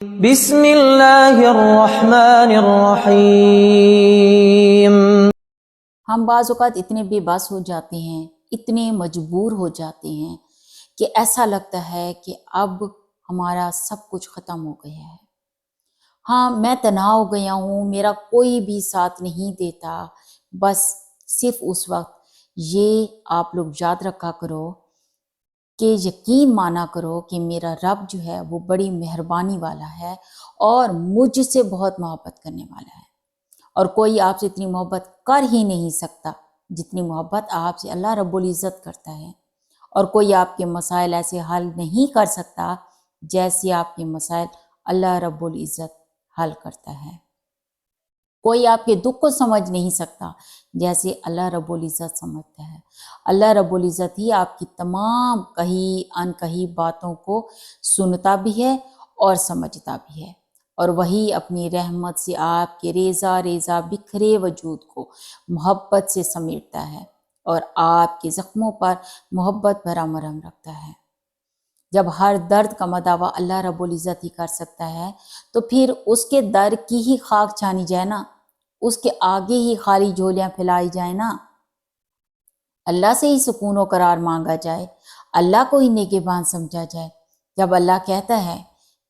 بسم اللہ الرحمن الرحیم۔ ہم بعض اوقات اتنے بے بس ہو جاتے ہیں، اتنے مجبور ہو جاتے ہیں کہ ایسا لگتا ہے کہ اب ہمارا سب کچھ ختم ہو گیا ہے۔ ہاں، میں تنہا ہو گیا ہوں، میرا کوئی بھی ساتھ نہیں دیتا۔ بس صرف اس وقت یہ آپ لوگ یاد رکھا کرو کہ یقین مانا کرو کہ میرا رب جو ہے وہ بڑی مہربانی والا ہے اور مجھ سے بہت محبت کرنے والا ہے، اور کوئی آپ سے اتنی محبت کر ہی نہیں سکتا جتنی محبت آپ سے اللہ رب العزت کرتا ہے، اور کوئی آپ کے مسائل ایسے حل نہیں کر سکتا جیسے آپ کے مسائل اللہ رب العزت حل کرتا ہے۔ کوئی آپ کے دکھ کو سمجھ نہیں سکتا جیسے اللہ رب العزت سمجھتا ہے۔ اللہ رب العزت ہی آپ کی تمام کہی انکہی باتوں کو سنتا بھی ہے اور سمجھتا بھی ہے، اور وہی اپنی رحمت سے آپ کے ریزہ ریزہ بکھرے وجود کو محبت سے سمیٹتا ہے اور آپ کے زخموں پر محبت بھرا مرہم رکھتا ہے۔ جب ہر درد کا مداوع اللہ رب العزت ہی کر سکتا ہے تو پھر اس کے در کی ہی خاک چھانی جائے نا، اس کے آگے ہی خالی جھولیاں پھیلائی جائیں نا، اللہ سے ہی سکون و قرار مانگا جائے، اللہ کو ہی نگہبان سمجھا جائے۔ جب اللہ کہتا ہے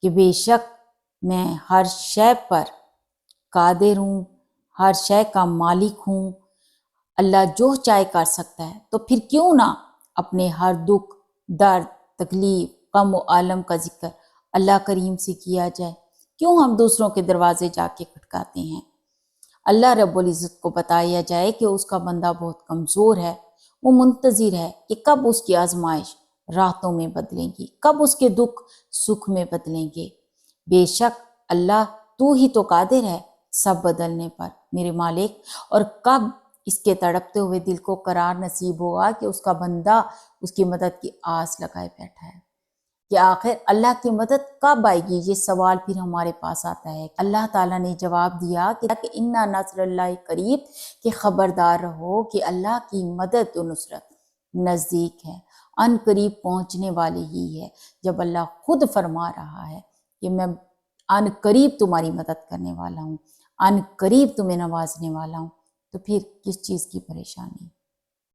کہ بے شک میں ہر شے پر قادر ہوں، ہر شے کا مالک ہوں، اللہ جو چاہے کر سکتا ہے، تو پھر کیوں نہ اپنے ہر دکھ، درد، تکلیف، غم و عالم کا ذکر اللہ کریم سے کیا جائے؟ کیوں ہم دوسروں کے دروازے جا کے کھٹکاتے ہیں؟ اللہ رب العزت کو بتایا جائے کہ اس کا بندہ بہت کمزور ہے، وہ منتظر ہے کہ کب اس کی آزمائش راحتوں میں بدلیں گی، کب اس کے دکھ سکھ میں بدلیں گے۔ بے شک اللہ تو ہی تو قادر ہے سب بدلنے پر میرے مالک، اور کب اس کے تڑپتے ہوئے دل کو قرار نصیب ہوگا کہ اس کا بندہ اس کی مدد کی آس لگائے بیٹھا ہے، کہ آخر اللہ کی مدد کب آئے گی؟ یہ سوال پھر ہمارے پاس آتا ہے۔ اللہ تعالیٰ نے جواب دیا کہ اِنَّ نَصْرَ اللَّهِ قریب، کہ خبردار رہو کہ اللہ کی مدد و نصرت نزدیک ہے، ان قریب پہنچنے والی ہی ہے۔ جب اللہ خود فرما رہا ہے کہ میں ان قریب تمہاری مدد کرنے والا ہوں، ان قریب تمہیں نوازنے والا ہوں، تو پھر کس چیز کی پریشانی؟